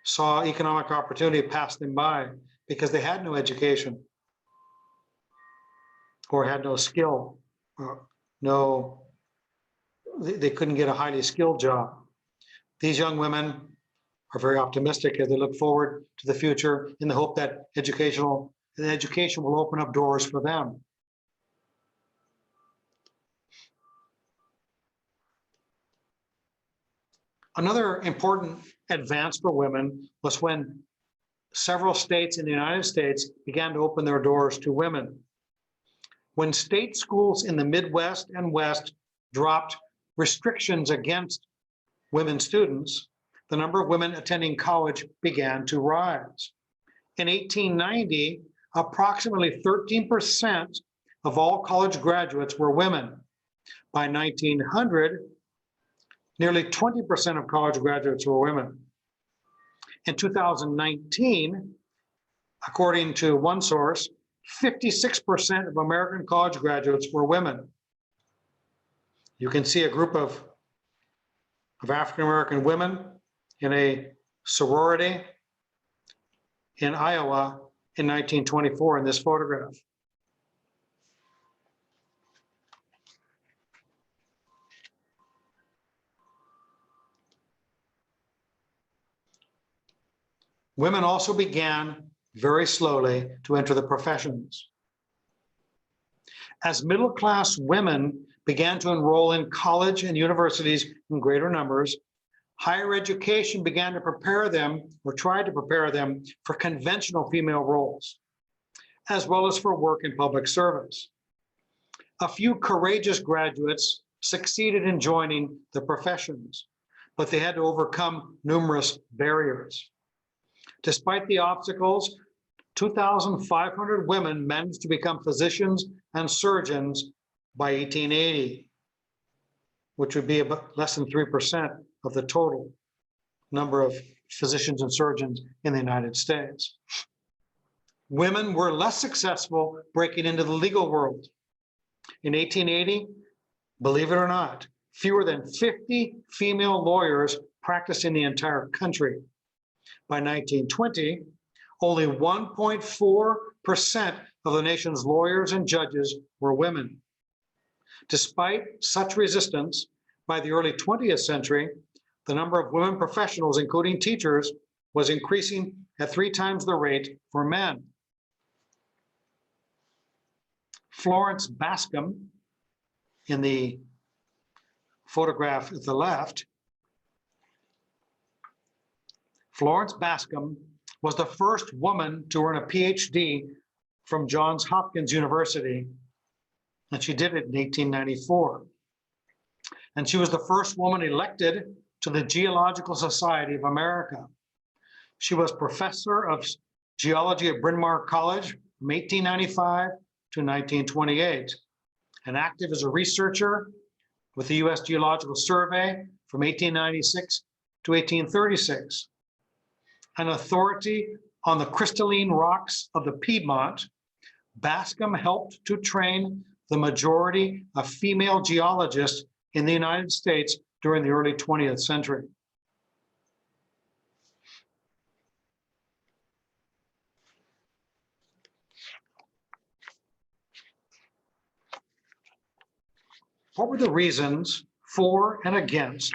Speaker 1: saw economic opportunity pass them by because they had no education or had no skill, they couldn't get a highly skilled job. These young women are very optimistic as they look forward to the future in the hope that education will open up doors for them. Another important advance for women was when several states in the United States began to open their doors to women. When state schools in the Midwest and West dropped restrictions against women students, the number of women attending college began to rise. In 1890, approximately 13% of all college graduates were women. By 1900, nearly 20% of college graduates were women. In 2019, according to one source, 56% of American college graduates were women. You can see a group of African-American women in a sorority in Iowa in 1924 in this photograph. Women also began very slowly to enter the professions. As middle-class women began to enroll in college and universities in greater numbers, higher education began to prepare them, or tried to prepare them, for conventional female roles, as well as for work in public service. A few courageous graduates succeeded in joining the professions, but they had to overcome numerous barriers. Despite the obstacles, 2,500 women managed to become physicians and surgeons by 1880, which would be about less than 3% of the total number of physicians and surgeons in the United States. Women were less successful breaking into the legal world. In 1880, believe it or not, fewer than 50 female lawyers practiced in the entire country. By 1920, only 1.4% of the nation's lawyers and judges were women. Despite such resistance, by the early 20th century, the number of women professionals, including teachers, was increasing at 3 times the rate for men. Florence Bascom, in the photograph at the left, Florence Bascom was the first woman to earn a PhD from Johns Hopkins University, and she did it in 1894. And she was the first woman elected to the Geological Society of America. She was professor of geology at Bryn Mawr College from 1895 to 1928, and active as a researcher with the U.S. Geological Survey from 1896 to 1836. An authority on the crystalline rocks of the Piedmont, Bascom helped to train the majority of female geologists in the United States during the early 20th century. What were the reasons for and against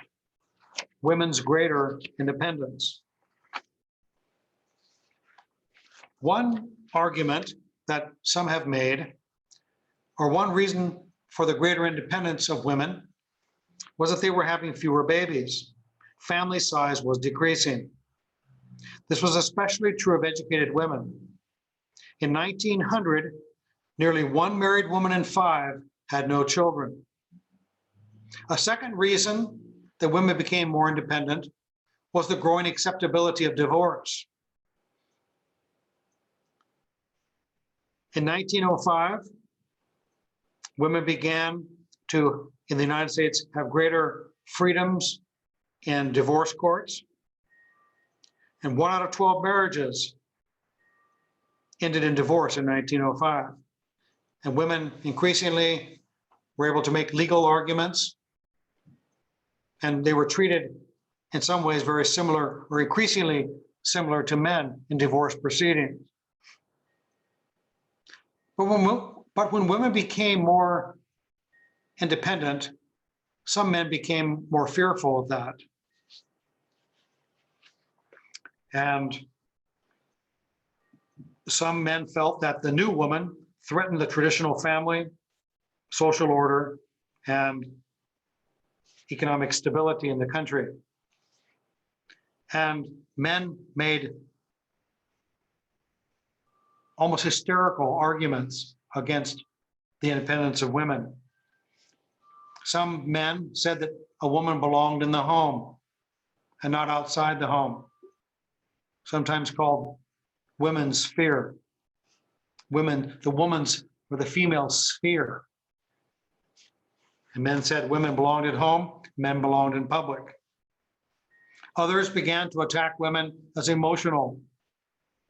Speaker 1: women's greater independence? One argument that some have made, or one reason for the greater independence of women, was that they were having fewer babies. Family size was decreasing. This was especially true of educated women. In 1900, nearly 1 married woman in 5 had no children. A second reason that women became more independent was the growing acceptability of divorce. In 1905, women began to, in the United States, have greater freedoms in divorce courts. And 1 out of 12 marriages ended in divorce in 1905. And women increasingly were able to make legal arguments, and they were treated in some ways very similar, or increasingly similar to men in divorce proceedings. But when women became more independent, some men became more fearful of that. And some men felt that the new woman threatened the traditional family, social order, and economic stability in the country. And men made almost hysterical arguments against the independence of women. Some men said that a woman belonged in the home and not outside the home, sometimes called women's sphere. The woman's or the female sphere. And men said women belonged at home, men belonged in public. Others began to attack women as emotional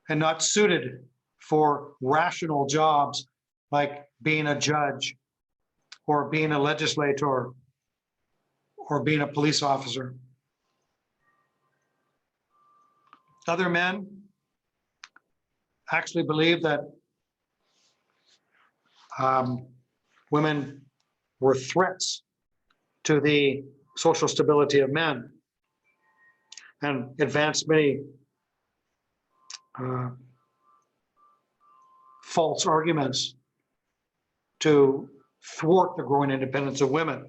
Speaker 1: and not suited for rational jobs like being a judge or being a legislator or being a police officer. Other men actually believed that women were threats to the social stability of men, and advanced many false arguments to thwart the growing independence of women.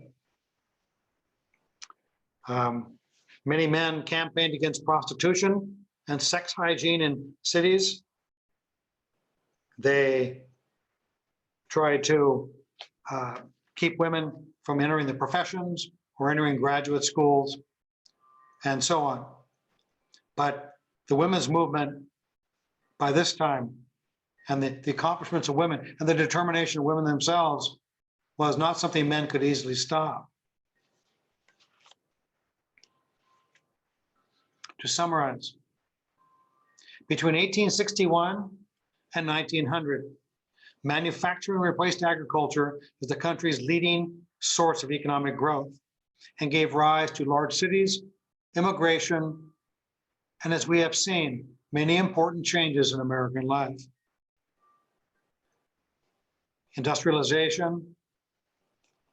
Speaker 1: Many men campaigned against prostitution and sex hygiene in cities. They tried to keep women from entering the professions or entering graduate schools, and so on. But the women's movement by this time, and the accomplishments of women and the determination of women themselves, was not something men could easily stop. To summarize, between 1861 and 1900, manufacturing replaced agriculture as the country's leading source of economic growth and gave rise to large cities, immigration, and, as we have seen, many important changes in American life. Industrialization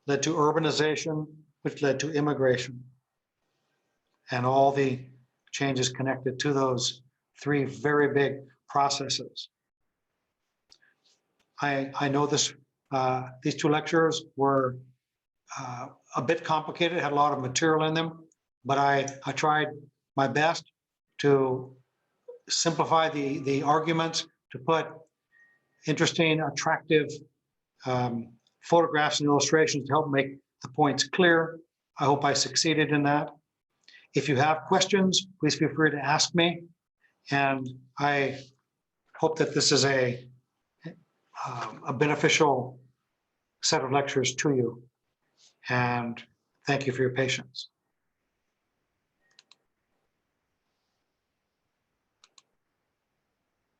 Speaker 1: led to urbanization, which led to immigration, and all the changes connected to those three very big processes. I know this. These two lectures were a bit complicated, had a lot of material in them, but I tried my best to simplify the arguments, to put interesting, attractive photographs and illustrations to help make the points clear. I hope I succeeded in that. If you have questions, please feel free to ask me. And I hope that this is a beneficial set of lectures to you. And thank you for your patience.